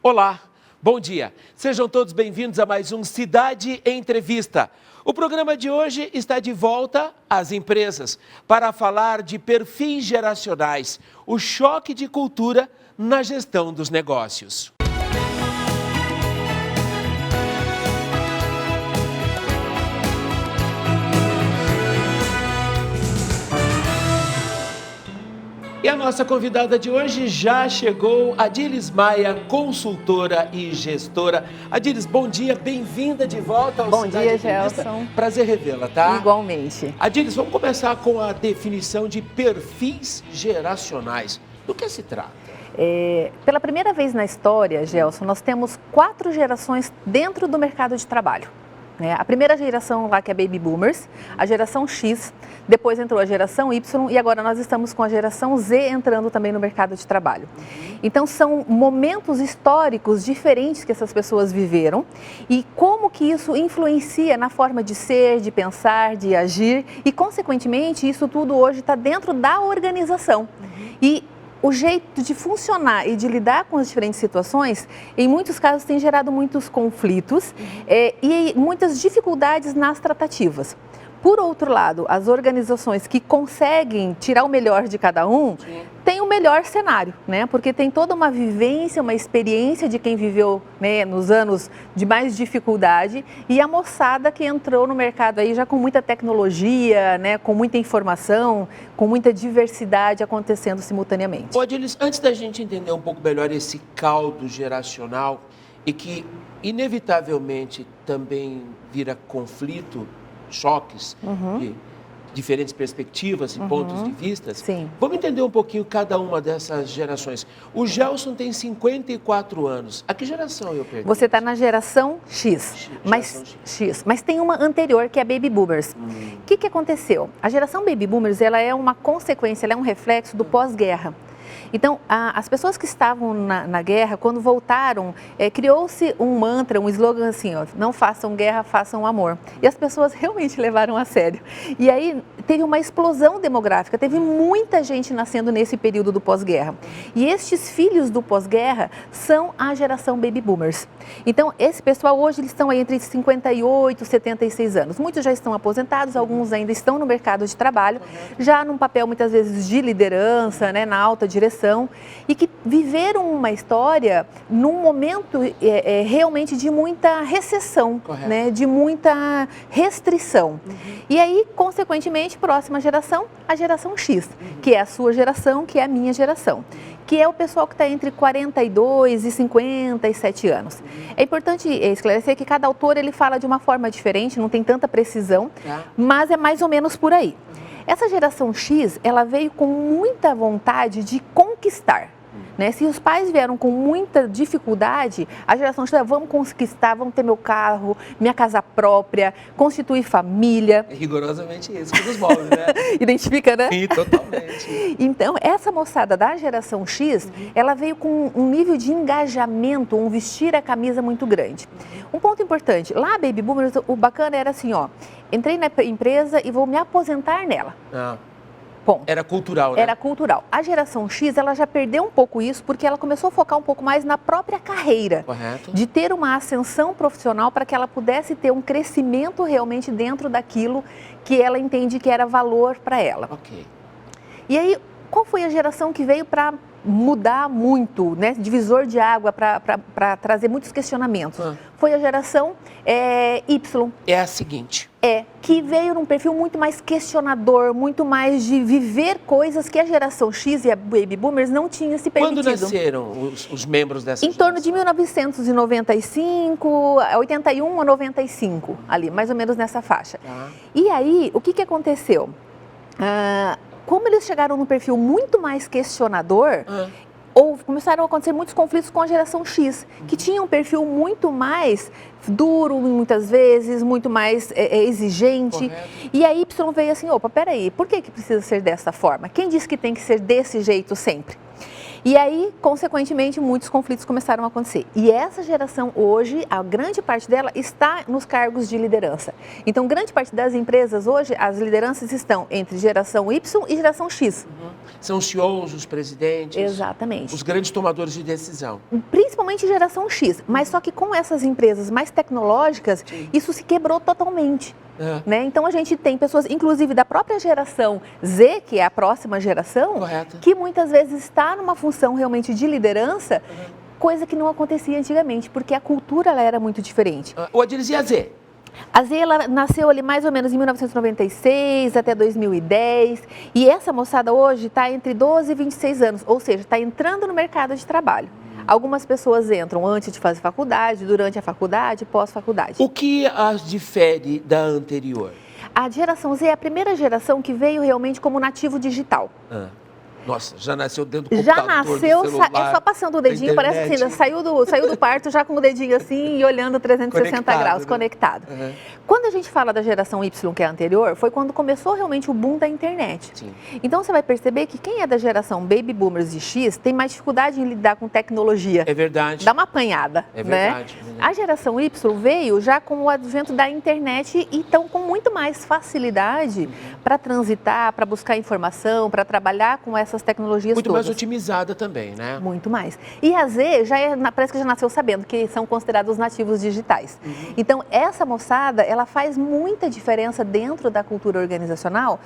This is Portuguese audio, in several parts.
Olá, bom dia. Sejam todos bem-vindos a mais um Cidade em Entrevista. O programa de hoje está de volta às empresas para falar de perfis geracionais, o choque de cultura na gestão dos negócios. E a nossa convidada de hoje já chegou, Adilis Maia, consultora e gestora. Adilis, bom dia, bem-vinda de volta ao Bom Cidade dia, Entrevista. Gelson. Prazer revê-la, tá? Igualmente. Adilis, vamos começar com a definição de perfis geracionais. Do que se trata? Pela primeira vez na história, Gelson, nós temos 4 gerações dentro do mercado de trabalho. A primeira geração lá, que é Baby Boomers, a geração X, depois entrou a geração Y e agora nós estamos com a geração Z entrando também no mercado de trabalho. Então são momentos históricos diferentes que essas pessoas viveram e como que isso influencia na forma de ser, de pensar, de agir e, consequentemente, isso tudo hoje está dentro da organização. E o jeito de funcionar e de lidar com as diferentes situações, em muitos casos, tem gerado muitos conflitos e muitas dificuldades nas tratativas. Por outro lado, as organizações que conseguem tirar o melhor de cada um, têm o melhor cenário, Porque tem toda uma vivência, uma experiência de quem viveu, nos anos de mais dificuldade e a moçada que entrou no mercado aí já com muita tecnologia, com muita informação, com muita diversidade acontecendo simultaneamente. Adilis, antes da gente entender um pouco melhor esse caldo geracional e que inevitavelmente também vira conflito, choques de diferentes perspectivas e pontos de vista. Vamos entender um pouquinho cada uma dessas gerações. O Gelson tem 54 anos. A que geração eu pergunto? Você está na geração X, mas tem uma anterior que é Baby Boomers. O que aconteceu? A geração Baby Boomers ela é uma consequência, ela é um reflexo do pós-guerra. Então, as pessoas que estavam na guerra, quando voltaram, criou-se um mantra, um slogan assim, não façam guerra, façam amor. E as pessoas realmente levaram a sério. E aí teve uma explosão demográfica, teve muita gente nascendo nesse período do pós-guerra. E estes filhos do pós-guerra são a geração Baby Boomers. Então, esse pessoal hoje eles estão aí entre 58 e 76 anos. Muitos já estão aposentados, alguns ainda estão no mercado de trabalho, já num papel muitas vezes de liderança, na alta direção, e que viveram uma história num momento realmente de muita recessão, de muita restrição. E aí, consequentemente, próxima geração, a geração X, que é a sua geração, que é a minha geração, que é o pessoal que está entre 42 e 57 anos. É importante esclarecer que cada autor ele fala de uma forma diferente, não tem tanta precisão, mas é mais ou menos por aí. Essa geração X, ela veio com muita vontade de conquistar. Se os pais vieram com muita dificuldade, a geração X, vamos conquistar, vamos ter meu carro, minha casa própria, constituir família. É rigorosamente isso que nos move, Identifica, Sim, totalmente. Então, essa moçada da geração X, ela veio com um nível de engajamento, um vestir a camisa muito grande. Um ponto importante, lá Baby Boomers, o bacana era assim, entrei na empresa e vou me aposentar nela. Bom, era cultural, Era cultural. A geração X, ela já perdeu um pouco isso porque ela começou a focar um pouco mais na própria carreira. Correto. De ter uma ascensão profissional para que ela pudesse ter um crescimento realmente dentro daquilo que ela entende que era valor para ela. Ok. E aí, qual foi a geração que veio para mudar muito, divisor de água, para trazer muitos questionamentos? Foi a geração Y. É a seguinte. Que veio num perfil muito mais questionador, muito mais de viver coisas que a geração X e a Baby Boomers não tinham se permitido. Quando nasceram os membros dessa geração? Em torno de 1995, 81 a 95, ali, mais ou menos nessa faixa. E aí, o que aconteceu? Como eles chegaram num perfil muito mais questionador, começaram a acontecer muitos conflitos com a geração X, que tinha um perfil muito mais duro, muitas vezes, muito mais exigente. Correto. E a Y veio assim, peraí, por que precisa ser dessa forma? Quem disse que tem que ser desse jeito sempre? E aí, consequentemente, muitos conflitos começaram a acontecer. E essa geração hoje, a grande parte dela está nos cargos de liderança. Então, grande parte das empresas hoje, as lideranças estão entre geração Y e geração X. São os CEOs, os presidentes. Exatamente. Os grandes tomadores de decisão. Principalmente geração X. Mas só que com essas empresas mais tecnológicas, isso se quebrou totalmente. Né? Então, a gente tem pessoas, inclusive da própria geração Z, que é a próxima geração, Correto. que muitas vezes está numa função realmente de liderança, coisa que não acontecia antigamente, porque a cultura ela era muito diferente. O Adílis, e a Z? A Z ela nasceu ali mais ou menos em 1996 até 2010, e essa moçada hoje está entre 12 e 26 anos, ou seja, está entrando no mercado de trabalho. Algumas pessoas entram antes de fazer faculdade, durante a faculdade, pós-faculdade. O que as difere da anterior? A geração Z é a primeira geração que veio realmente como nativo digital. Nossa, já nasceu dentro do Já computador, nasceu, do celular, é só passando o dedinho, parece assim, saiu do parto já com o dedinho assim e olhando 360 graus, né? conectado. Quando a gente fala da geração Y, que é a anterior, foi quando começou realmente o boom da internet. Sim. Então você vai perceber que quem é da geração Baby Boomers e X tem mais dificuldade em lidar com tecnologia. É verdade. Dá uma apanhada, É né? verdade. A geração Y veio já com o advento da internet e então com muito mais facilidade para transitar, para buscar informação, para trabalhar com essas tecnologias Muito todas. mais otimizada também, né? Muito mais. E a Z parece que já nasceu sabendo que são considerados nativos digitais. Então, essa moçada, ela faz muita diferença dentro da cultura organizacional,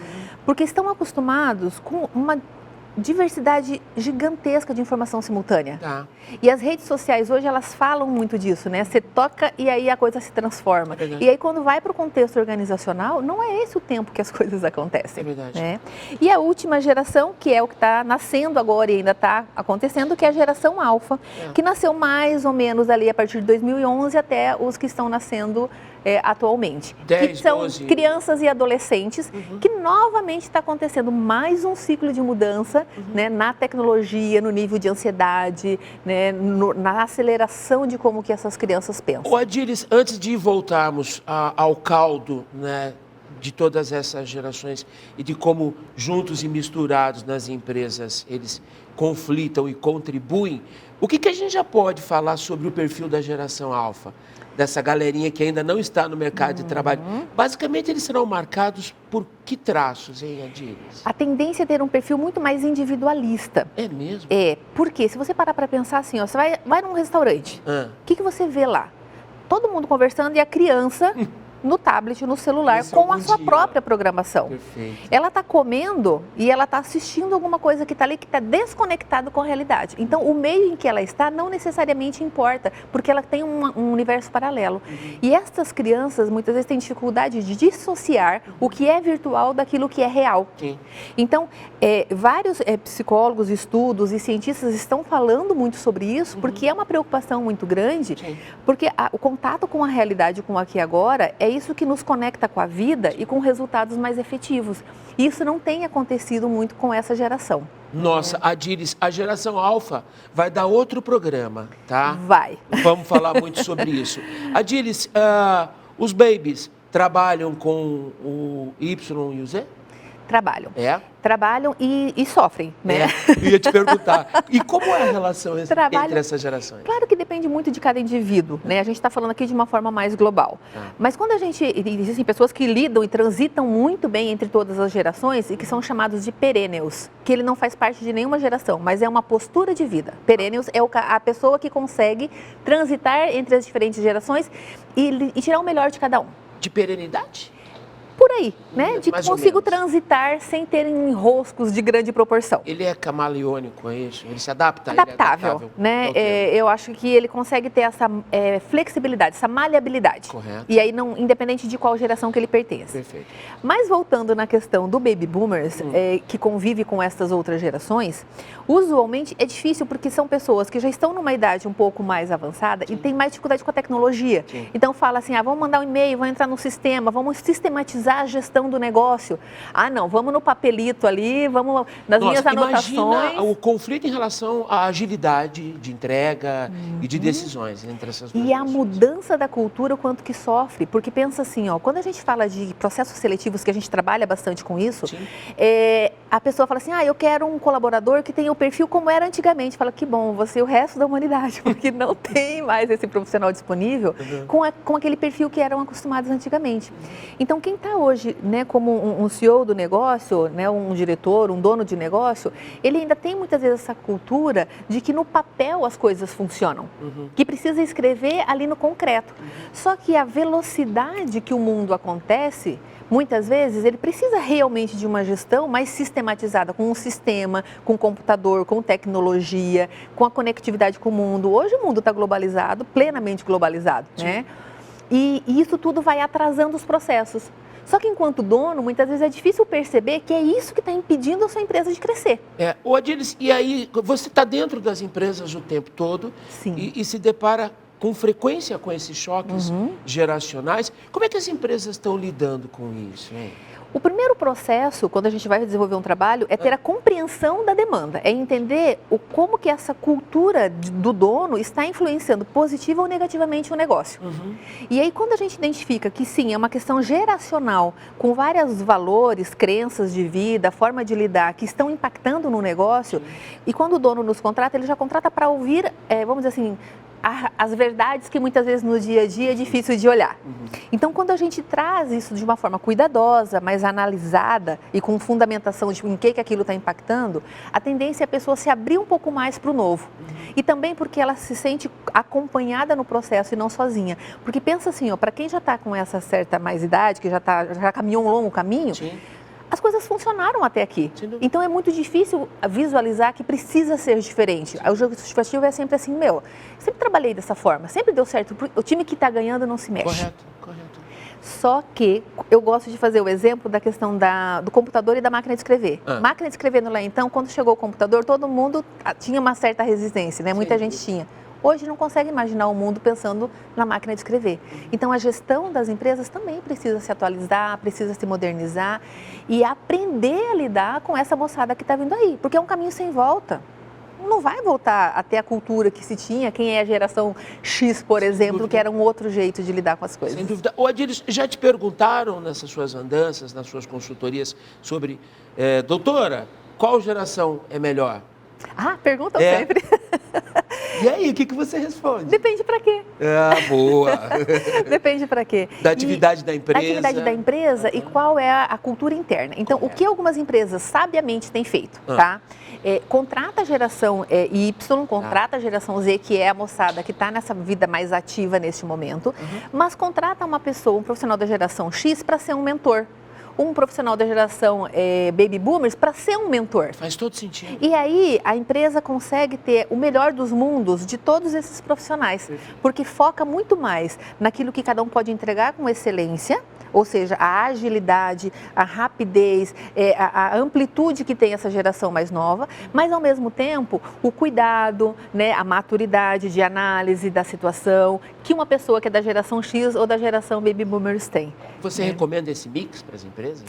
porque estão acostumados com uma diversidade gigantesca de informação simultânea. Tá. E as redes sociais hoje, elas falam muito disso, né? Você toca e aí a coisa se transforma. E aí, quando vai para o contexto organizacional, não é esse o tempo que as coisas acontecem. É verdade. Né? E a última geração, que é o que está nascendo agora e ainda está acontecendo, que é a geração alfa, que nasceu mais ou menos ali a partir de 2011 até os que estão nascendo atualmente. 10, que são 12. crianças e adolescentes, que novamente está acontecendo mais um ciclo de mudança, né, na tecnologia, no nível de ansiedade, né, na aceleração de como que essas crianças pensam. O Adílis, antes de voltarmos ao caldo, né, de todas essas gerações e de como juntos e misturados nas empresas eles conflitam e contribuem, o que a gente já pode falar sobre o perfil da geração alfa? Dessa galerinha que ainda não está no mercado de trabalho. Basicamente, eles serão marcados por que traços, hein, Adílis? A tendência é ter um perfil muito mais individualista. É mesmo? É, porque se você parar para pensar assim, ó, você vai num restaurante, o que você vê lá? Todo mundo conversando e a criança no tablet, no celular, com a sua própria programação. Perfeito. Ela está comendo e ela está assistindo alguma coisa que está ali, que está desconectado com a realidade. Então, o meio em que ela está não necessariamente importa, porque ela tem um universo paralelo. E estas crianças, muitas vezes, têm dificuldade de dissociar o que é virtual daquilo que é real. Sim. Então, vários psicólogos, estudos e cientistas estão falando muito sobre isso, porque é uma preocupação muito grande, porque o contato com a realidade, com o aqui e agora, é isso que nos conecta com a vida e com resultados mais efetivos. E isso não tem acontecido muito com essa geração. Nossa, Adílis, a geração alfa vai dar outro programa, tá? Vai. Vamos falar muito sobre isso. Adílis, os babies trabalham com o Y e o Z? Trabalham. É? Trabalham e sofrem, né? Eu ia te perguntar. E como é a relação entre essas gerações? Claro que depende muito de cada indivíduo, né? A gente está falando aqui de uma forma mais global. Mas quando existem pessoas que lidam e transitam muito bem entre todas as gerações e que são chamados de perennials, que ele não faz parte de nenhuma geração, mas é uma postura de vida. Perennials é a pessoa que consegue transitar entre as diferentes gerações e tirar o melhor de cada um. De perenidade? Por aí, né? De Mais ou consigo menos. transitar sem ter enroscos de grande proporção. Ele é camaleônico, é isso? Ele se adapta? Adaptável, Ele é né? Eu acho que ele consegue ter essa flexibilidade, essa maleabilidade. Correto. E aí, independente de qual geração que ele pertence. Perfeito. Mas voltando na questão do Baby Boomers, que convive com essas outras gerações, usualmente é difícil porque são pessoas que já estão numa idade um pouco mais avançada e têm mais dificuldade com a tecnologia. Então fala assim, vamos mandar um e-mail, vamos entrar no sistema, vamos sistematizar a gestão do negócio. Ah, não, vamos no papelito ali, vamos nas minhas anotações. Imagina o conflito em relação à agilidade de entrega e de decisões entre essas duas E a pessoas. mudança da cultura, o quanto que sofre. Porque pensa assim, ó, quando a gente fala de processos seletivos, que a gente trabalha bastante com isso, a pessoa fala assim, eu quero um colaborador que tenha o perfil como era antigamente. Fala, que bom, você e o resto da humanidade, porque não tem mais esse profissional disponível com aquele perfil que eram acostumados antigamente. Então, quem está hoje, né, como um CEO do negócio, né, um diretor, um dono de negócio, ele ainda tem muitas vezes essa cultura de que no papel as coisas funcionam, que precisa escrever ali no concreto. Só que a velocidade que o mundo acontece, muitas vezes, ele precisa realmente de uma gestão mais sistematizada, com um sistema, com computador, com tecnologia, com a conectividade com o mundo. Hoje o mundo está globalizado, plenamente globalizado, né? E isso tudo vai atrasando os processos. Só que enquanto dono, muitas vezes é difícil perceber que é isso que está impedindo a sua empresa de crescer. Ô Adilis, e aí você está dentro das empresas o tempo todo e se depara com frequência com esses choques geracionais. Como é que as empresas estão lidando com isso, hein? O primeiro processo, quando a gente vai desenvolver um trabalho, é ter a compreensão da demanda, é entender como que essa cultura do dono está influenciando positiva ou negativamente o negócio. E aí, quando a gente identifica que sim, é uma questão geracional, com vários valores, crenças de vida, forma de lidar, que estão impactando no negócio, e quando o dono nos contrata, ele já contrata para ouvir, vamos dizer assim, as verdades que muitas vezes no dia a dia é difícil de olhar. Então, quando a gente traz isso de uma forma cuidadosa, mais analisada e com fundamentação de em que aquilo está impactando, a tendência é a pessoa se abrir um pouco mais para o novo. E também porque ela se sente acompanhada no processo e não sozinha. Porque pensa assim, para quem já está com essa certa mais idade, que já caminhou um longo caminho, as coisas funcionaram até aqui. Então é muito difícil visualizar que precisa ser diferente. O jogo justificativo é sempre assim, sempre trabalhei dessa forma, sempre deu certo. O time que está ganhando não se mexe. Correto. Só que eu gosto de fazer o exemplo da questão do computador e da máquina de escrever. Máquina de escrever lá então, quando chegou o computador, todo mundo tinha uma certa resistência, né? Muita gente tinha. Hoje não consegue imaginar o mundo pensando na máquina de escrever. Então, a gestão das empresas também precisa se atualizar, precisa se modernizar e aprender a lidar com essa moçada que está vindo aí, porque é um caminho sem volta. Não vai voltar até a cultura que se tinha, quem é a geração X, por exemplo, que era um outro jeito de lidar com as coisas. Sem dúvida. Adilis, já te perguntaram nessas suas andanças, nas suas consultorias, sobre, doutora, qual geração é melhor? Perguntam sempre. E aí, o que você responde? Depende para quê. Boa. Depende para quê. Da atividade da empresa. Da atividade da empresa e qual é a cultura interna. Então, o que algumas empresas sabiamente têm feito, tá? Contrata a geração Y, contrata a geração Z, que é a moçada que está nessa vida mais ativa neste momento, mas contrata uma pessoa, um profissional da geração X para ser um mentor. Um profissional da geração Baby Boomers para ser um mentor. Faz todo sentido. E aí a empresa consegue ter o melhor dos mundos de todos esses profissionais, porque foca muito mais naquilo que cada um pode entregar com excelência, ou seja, a agilidade, a rapidez, a amplitude que tem essa geração mais nova, mas ao mesmo tempo o cuidado, né, a maturidade de análise da situação que uma pessoa que é da geração X ou da geração Baby Boomers tem. Você recomenda esse mix para as empresas?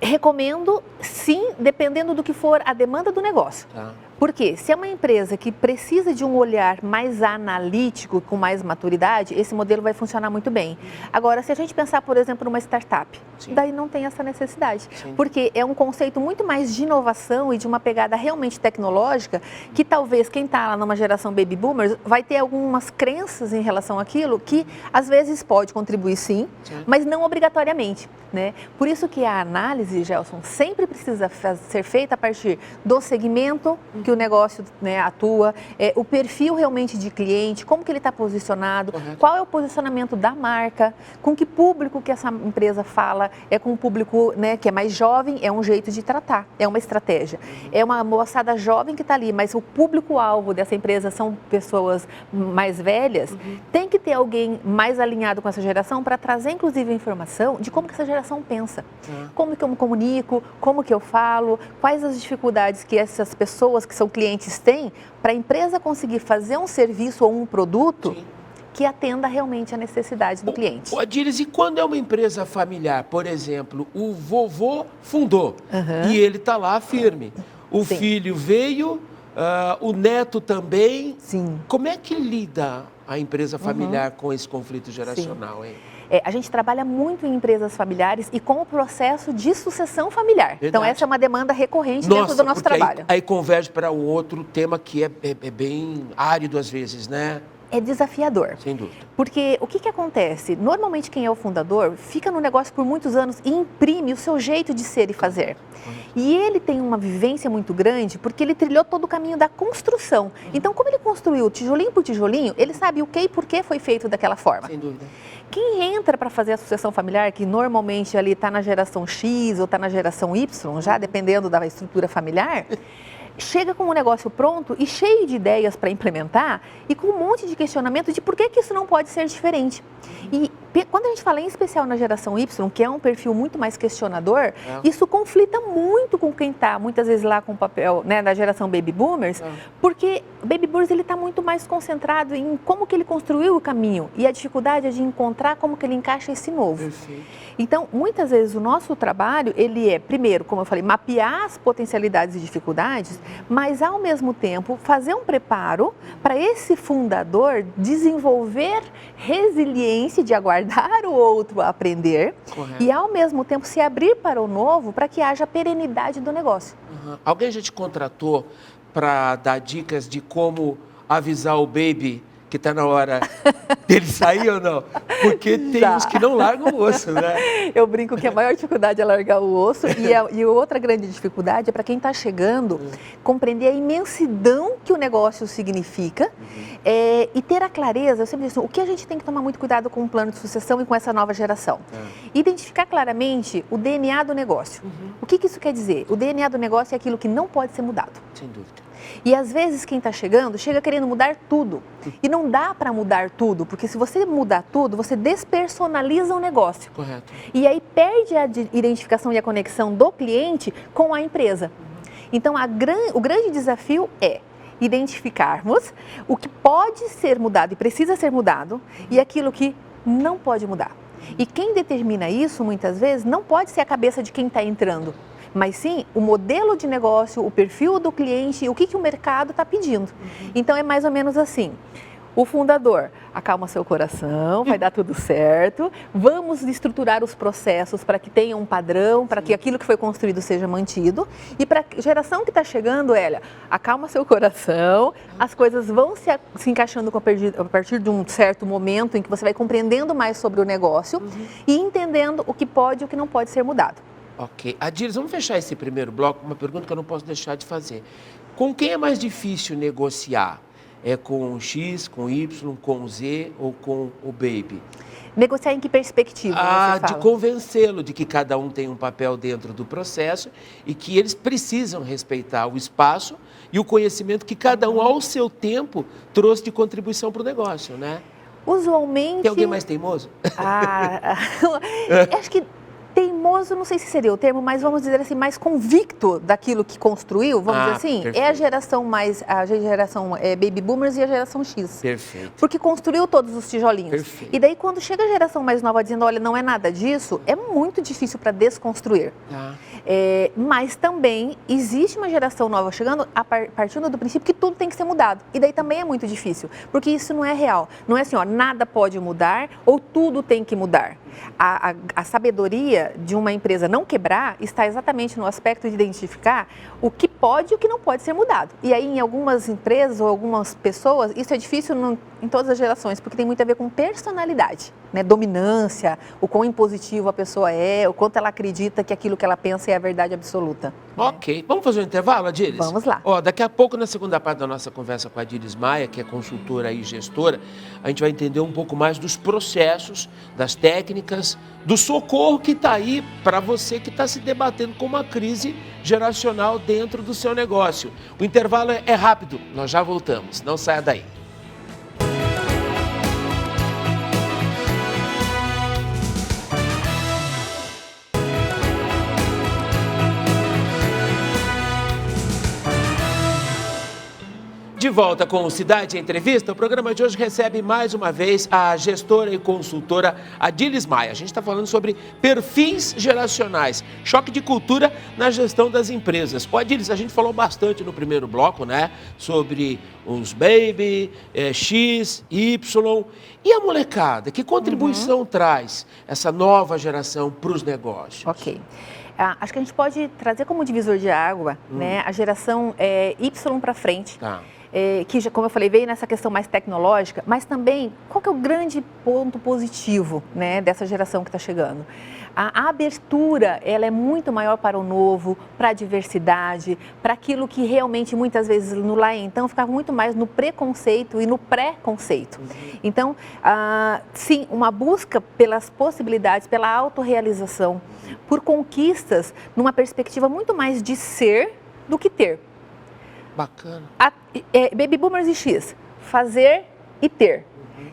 Recomendo, sim, dependendo do que for a demanda do negócio. Porque se é uma empresa que precisa de um olhar mais analítico, com mais maturidade, esse modelo vai funcionar muito bem. Agora, se a gente pensar, por exemplo, numa startup, daí não tem essa necessidade. Porque é um conceito muito mais de inovação e de uma pegada realmente tecnológica, que talvez quem está lá numa geração Baby Boomers vai ter algumas crenças em relação àquilo que, às vezes, pode contribuir sim, mas não obrigatoriamente, né? Por isso que a análise, Gelson, sempre precisa ser feita a partir do segmento que o negócio, né, atua, o perfil realmente de cliente, como que ele está posicionado, qual é o posicionamento da marca, com que público que essa empresa fala, com um público, né, que é mais jovem, é um jeito de tratar, é uma estratégia. É uma moçada jovem que está ali, mas o público-alvo dessa empresa são pessoas mais velhas, tem que ter alguém mais alinhado com essa geração para trazer, inclusive, a informação de como que essa geração pensa, como que eu me comunico, como que eu falo, quais as dificuldades que essas pessoas que são clientes têm para a empresa conseguir fazer um serviço ou um produto que atenda realmente a necessidade do cliente. Adíris, e quando é uma empresa familiar, por exemplo, o vovô fundou e ele está lá firme, o filho veio, o neto também. Sim. Como é que lida a empresa familiar com esse conflito geracional, hein? A gente trabalha muito em empresas familiares e com o processo de sucessão familiar. Verdade. Então, essa é uma demanda recorrente dentro do nosso trabalho. Aí converge para o outro tema que é bem árido às vezes, né? É desafiador. Sem dúvida. Porque o que acontece? Normalmente quem é o fundador fica no negócio por muitos anos e imprime o seu jeito de ser e fazer. E ele tem uma vivência muito grande porque ele trilhou todo o caminho da construção. Então, como ele construiu tijolinho por tijolinho, ele sabe o que e por que foi feito daquela forma. Sem dúvida. Quem entra para fazer a sucessão familiar, que normalmente ali está na geração X ou está na geração Y, já dependendo da estrutura familiar, chega com o negócio pronto e cheio de ideias para implementar e com um monte de questionamento de por que isso não pode ser diferente. E quando a gente fala em especial na geração Y, que é um perfil muito mais questionador, isso conflita muito com quem está muitas vezes lá com o papel, né, da geração Baby Boomers, porque o Baby Boomers ele está muito mais concentrado em como que ele construiu o caminho e a dificuldade é de encontrar como que ele encaixa esse novo. Perfeito. Então, muitas vezes o nosso trabalho, ele é, primeiro, como eu falei, mapear as potencialidades e dificuldades, mas ao mesmo tempo fazer um preparo para esse fundador desenvolver resiliência de aguardar o outro a aprender. Correto. E ao mesmo tempo se abrir para o novo para que haja perenidade do negócio. Alguém já te contratou para dar dicas de como avisar o baby que está na hora dele sair ou não? Porque tem uns que não largam o osso, né? Eu brinco que a maior dificuldade é largar o osso e outra grande dificuldade é para quem está chegando compreender a imensidão que o negócio significa e ter a clareza, eu sempre digo assim, o que a gente tem que tomar muito cuidado com o plano de sucessão e com essa nova geração. Identificar claramente o DNA do negócio. O que isso quer dizer? O DNA do negócio é aquilo que não pode ser mudado. Sem dúvida. E às vezes quem está chegando, chega querendo mudar tudo. E não dá para mudar tudo, porque se você mudar tudo, você despersonaliza o negócio. Correto. E aí perde a identificação e a conexão do cliente com a empresa. Então o grande desafio é identificarmos o que pode ser mudado e precisa ser mudado e aquilo que não pode mudar. E quem determina isso, muitas vezes, não pode ser a cabeça de quem está entrando, mas sim o modelo de negócio, o perfil do cliente, o que o mercado está pedindo. Então é mais ou menos assim, o fundador, acalma seu coração, vai dar tudo certo, vamos estruturar os processos para que tenha um padrão, para que aquilo que foi construído seja mantido, e para a geração que está chegando, olha, acalma seu coração, as coisas vão se encaixando a partir de um certo momento em que você vai compreendendo mais sobre o negócio e entendendo o que pode e o que não pode ser mudado. Ok. Adíris, vamos fechar esse primeiro bloco com uma pergunta que eu não posso deixar de fazer. Com quem é mais difícil negociar? É com o X, com o Y, com o Z ou com o Baby? Negociar em que perspectiva você fala? De convencê-lo de que cada um tem um papel dentro do processo e que eles precisam respeitar o espaço e o conhecimento que cada um, ao seu tempo, trouxe de contribuição para o negócio, né? Usualmente... Tem alguém mais teimoso? Acho que teimoso, não sei se seria o termo, mas vamos dizer assim, mais convicto daquilo que construiu, vamos dizer assim, perfeito. É a geração Baby Boomers e a geração X. Perfeito. Porque construiu todos os tijolinhos. Perfeito. E daí quando chega a geração mais nova dizendo, olha, não é nada disso, é muito difícil para desconstruir. Mas também existe uma geração nova chegando partindo do princípio que tudo tem que ser mudado. E daí também é muito difícil, porque isso não é real. Não é assim, ó, nada pode mudar ou tudo tem que mudar. A sabedoria de uma empresa não quebrar está exatamente no aspecto de identificar o que pode e o que não pode ser mudado. E aí, em algumas empresas ou algumas pessoas, isso é difícil em todas as gerações, porque tem muito a ver com personalidade, né? Dominância, o quão impositivo a pessoa é, o quanto ela acredita que aquilo que ela pensa é a verdade absoluta. Ok. Vamos fazer um intervalo, Adíris? Vamos lá. Daqui a pouco, na segunda parte da nossa conversa com a Adíris Maia, que é consultora e gestora, a gente vai entender um pouco mais dos processos, das técnicas, do socorro que está aí para você que está se debatendo com uma crise geracional dentro do seu negócio. O intervalo é rápido, nós já voltamos, não saia daí. De volta com o Cidade Entrevista. O programa de hoje recebe mais uma vez a gestora e consultora Adilis Maia. A gente está falando sobre perfis geracionais, choque de cultura na gestão das empresas. O Adilis, a gente falou bastante no primeiro bloco, né? Sobre os baby, X, Y. E a molecada, que contribuição traz essa nova geração para os negócios? Ok. Acho que a gente pode trazer como divisor de água, né, a geração Y para frente, que, como eu falei, veio nessa questão mais tecnológica, mas também, qual que é o grande ponto positivo, né, dessa geração que está chegando? A abertura, ela é muito maior para o novo, para a diversidade, para aquilo que realmente, muitas vezes, no lá então, ficava muito mais no preconceito e no pré-conceito. Então, sim, uma busca pelas possibilidades, pela autorrealização, por conquistas, numa perspectiva muito mais de ser do que ter. Bacana. Baby Boomers e X, fazer e ter.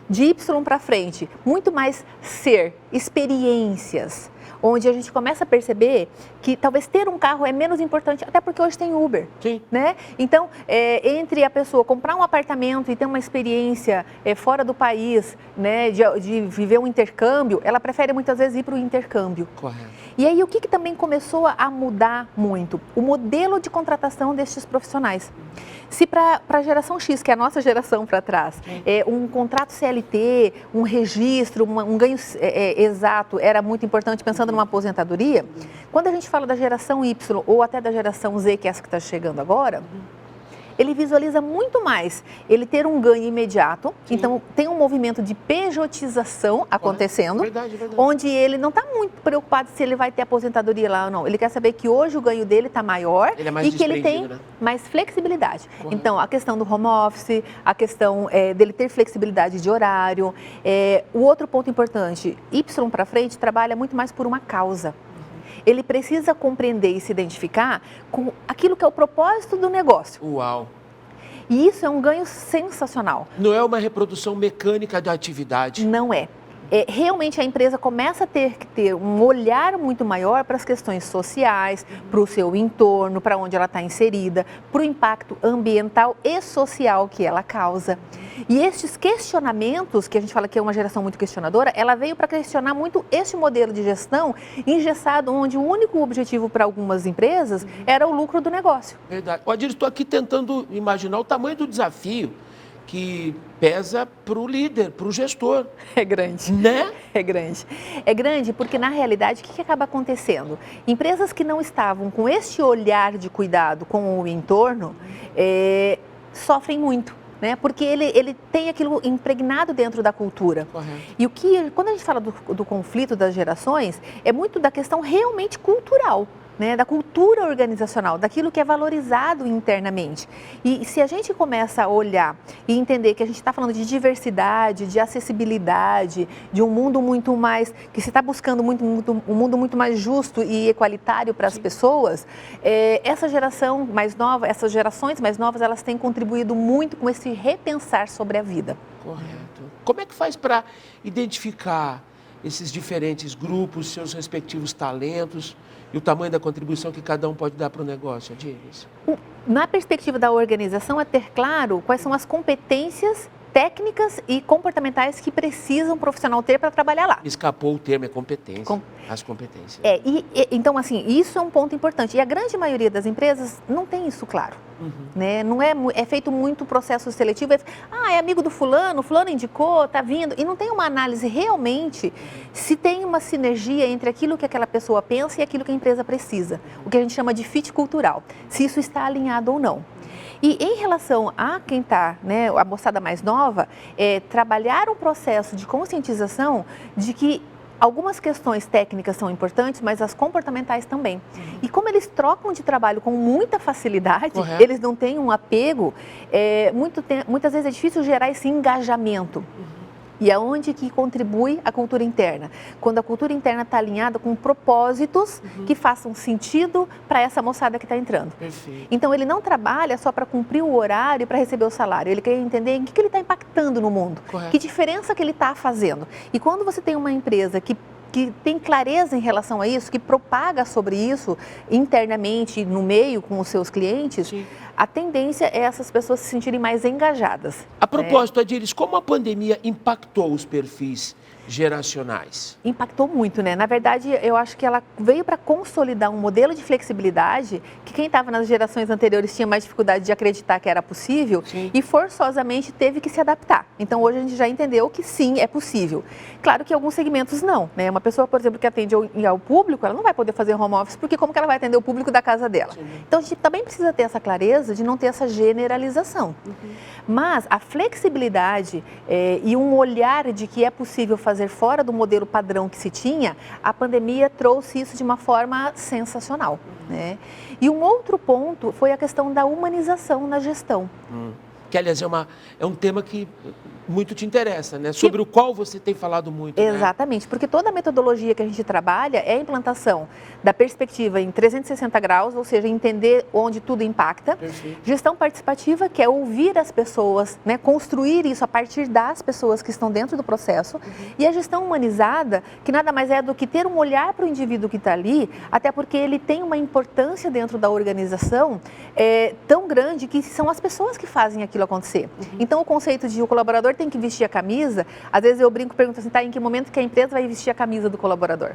De Y para frente, muito mais ser, experiências, onde a gente começa a perceber que talvez ter um carro é menos importante, até porque hoje tem Uber. Sim. Né? Então, entre a pessoa comprar um apartamento e ter uma experiência fora do país, né, de viver um intercâmbio, ela prefere muitas vezes ir para o intercâmbio. Correto. E aí, o que também começou a mudar muito? O modelo de contratação destes profissionais. Se para a geração X, que é a nossa geração para trás, um contrato CLT, um registro, um ganho exato era muito importante pensando numa aposentadoria, quando a gente fala da geração Y ou até da geração Z, que é essa que está chegando agora, ele visualiza muito mais ele ter um ganho imediato. Sim. Então tem um movimento de pejotização acontecendo, verdade. onde ele não está muito preocupado se ele vai ter aposentadoria lá ou não. Ele quer saber que hoje o ganho dele está maior e que ele tem mais flexibilidade. Correto. Então a questão do home office, a questão dele ter flexibilidade de horário. O outro ponto importante, Y para frente trabalha muito mais por uma causa. Ele precisa compreender e se identificar com aquilo que é o propósito do negócio. Uau! E isso é um ganho sensacional. Não é uma reprodução mecânica da atividade. Não é. Realmente a empresa começa a ter que ter um olhar muito maior para as questões sociais, para o seu entorno, para onde ela está inserida, para o impacto ambiental e social que ela causa. E estes questionamentos, que a gente fala que é uma geração muito questionadora, ela veio para questionar muito este modelo de gestão engessado, onde o único objetivo para algumas empresas era o lucro do negócio. Verdade. Adilis, estou aqui tentando imaginar o tamanho do desafio que pesa para o líder, para o gestor. É grande. Né? É grande. É grande porque, na realidade, o que acaba acontecendo? Empresas que não estavam com este olhar de cuidado com o entorno sofrem muito. Né? Porque ele tem aquilo impregnado dentro da cultura. Correto. E quando a gente fala do conflito das gerações, é muito da questão realmente cultural. Né, da cultura organizacional, daquilo que é valorizado internamente. E se a gente começa a olhar e entender que a gente está falando de diversidade, de acessibilidade, de um mundo muito mais, que se está buscando um mundo muito mais justo e equalitário para as pessoas, essa geração mais nova, essas gerações mais novas, elas têm contribuído muito com esse repensar sobre a vida. Correto. Como é que faz para identificar esses diferentes grupos, seus respectivos talentos e o tamanho da contribuição que cada um pode dar para o negócio, Adilis? Na perspectiva da organização, é ter claro quais são as competências técnicas e comportamentais que precisa um profissional ter para trabalhar lá. Escapou o termo, é competência. As competências. Então, assim, isso é um ponto importante. E a grande maioria das empresas não tem isso claro. Né? Não é feito muito processo seletivo. É amigo do fulano indicou, está vindo. E não tem uma análise realmente se tem uma sinergia entre aquilo que aquela pessoa pensa e aquilo que a empresa precisa. O que a gente chama de fit cultural. Se isso está alinhado ou não. E em relação a quem está, né, a moçada mais nova, trabalhar um processo de conscientização de que algumas questões técnicas são importantes, mas as comportamentais também. E como eles trocam de trabalho com muita facilidade, correto, eles não têm um apego, muitas vezes é difícil gerar esse engajamento. E é onde que contribui a cultura interna. Quando a cultura interna está alinhada com propósitos que façam sentido para essa moçada que está entrando. Perfeito. Então, ele não trabalha só para cumprir o horário e para receber o salário. Ele quer entender em que ele está impactando no mundo. Correto. Que diferença que ele está fazendo. E quando você tem uma empresa que tem clareza em relação a isso, que propaga sobre isso internamente, no meio, com os seus clientes, a tendência é essas pessoas se sentirem mais engajadas. A propósito, Adílis, como a pandemia impactou os perfis geracionais? Impactou muito, né? Na verdade, eu acho que ela veio para consolidar um modelo de flexibilidade que quem estava nas gerações anteriores tinha mais dificuldade de acreditar que era possível. Sim. E forçosamente teve que se adaptar. Então, hoje a gente já entendeu que sim, é possível. Claro que em alguns segmentos não, né? Uma pessoa, por exemplo, que atende ao público, ela não vai poder fazer home office, porque como que ela vai atender o público da casa dela? Sim. Então, a gente também precisa ter essa clareza de não ter essa generalização. Mas a flexibilidade e um olhar de que é possível fazer fora do modelo padrão que se tinha, a pandemia trouxe isso de uma forma sensacional, né? E um outro ponto foi a questão da humanização na gestão. Que, aliás, é um tema que muito te interessa, né? Sobre o qual você tem falado muito. Exatamente, né? Porque toda a metodologia que a gente trabalha é a implantação da perspectiva em 360 graus, ou seja, entender onde tudo impacta. Perfeito. Gestão participativa, que é ouvir as pessoas, né? Construir isso a partir das pessoas que estão dentro do processo. E a gestão humanizada, que nada mais é do que ter um olhar para o indivíduo que está ali, até porque ele tem uma importância dentro da organização tão grande que são as pessoas que fazem aquilo acontecer. Então, o conceito de o colaborador tem que vestir a camisa, às vezes eu brinco e pergunto assim, tá, em que momento que a empresa vai vestir a camisa do colaborador?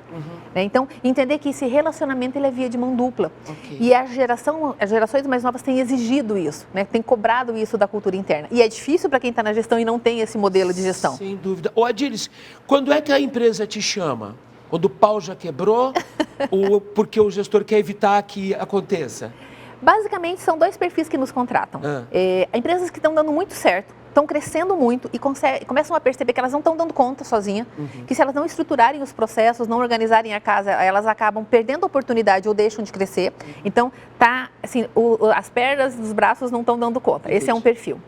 Né? Então, entender que esse relacionamento ele é via de mão dupla. E as gerações mais novas têm exigido isso, né? Têm cobrado isso da cultura interna. E é difícil para quem está na gestão e não tem esse modelo de gestão. Sem dúvida. Ô, Adílis, quando é que a empresa te chama? Quando o pau já quebrou ou porque o gestor quer evitar que aconteça? Basicamente, são dois perfis que nos contratam. Empresas que estão dando muito certo, estão crescendo muito e começam a perceber que elas não estão dando conta sozinha, que se elas não estruturarem os processos, não organizarem a casa, elas acabam perdendo a oportunidade ou deixam de crescer. Então, assim, as pernas dos braços não estão dando conta. Esse é um perfil.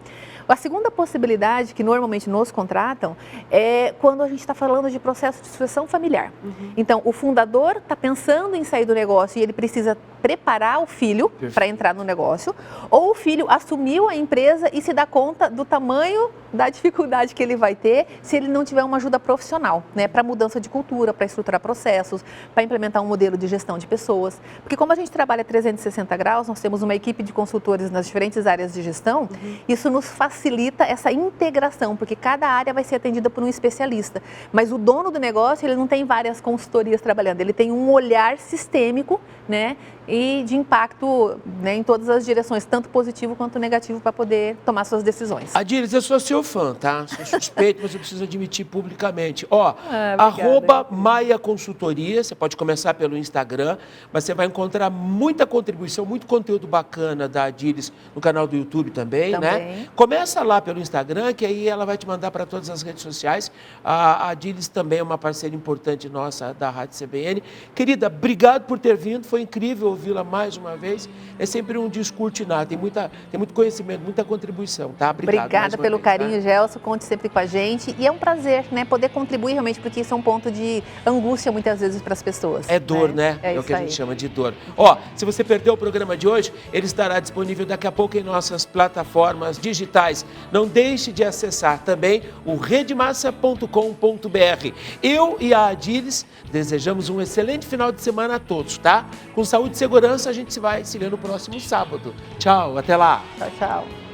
A segunda possibilidade que normalmente nos contratam é quando a gente está falando de processo de sucessão familiar. Então, o fundador está pensando em sair do negócio e ele precisa preparar o filho para entrar no negócio, ou o filho assumiu a empresa e se dá conta do tamanho da dificuldade que ele vai ter se ele não tiver uma ajuda profissional, né, para mudança de cultura, para estruturar processos, para implementar um modelo de gestão de pessoas. Porque como a gente trabalha 360 graus, nós temos uma equipe de consultores nas diferentes áreas de gestão, isso nos facilita essa integração, porque cada área vai ser atendida por um especialista. Mas o dono do negócio, ele não tem várias consultorias trabalhando, ele tem um olhar sistêmico, né, e de impacto, né, em todas as direções, tanto positivo quanto negativo, para poder tomar suas decisões. Adílis, eu sou seu fã, tá? Sou suspeito, mas eu preciso admitir publicamente. @Maia Consultoria, você pode começar pelo Instagram, mas você vai encontrar muita contribuição, muito conteúdo bacana da Adílis no canal do YouTube também, né? Começa lá pelo Instagram, que aí ela vai te mandar para todas as redes sociais. A Adílis também é uma parceira importante nossa da Rádio CBN. Querida, obrigado por ter vindo, foi incrível ouvi-la mais uma vez. É sempre um descortinar, tem muito conhecimento, muita contribuição, tá? Obrigada pelo carinho, Gelson, conte sempre com a gente. E é um prazer, né, poder contribuir realmente, porque isso é um ponto de angústia muitas vezes para as pessoas. É dor, né? É o que a gente chama de dor. Se você perdeu o programa de hoje, ele estará disponível daqui a pouco em nossas plataformas digitais. Não deixe de acessar também o redemassa.com.br. Eu e a Adílis desejamos um excelente final de semana a todos, tá? Com saúde e segurança, a gente vai se ver no próximo sábado. Tchau, até lá. Tchau, tchau.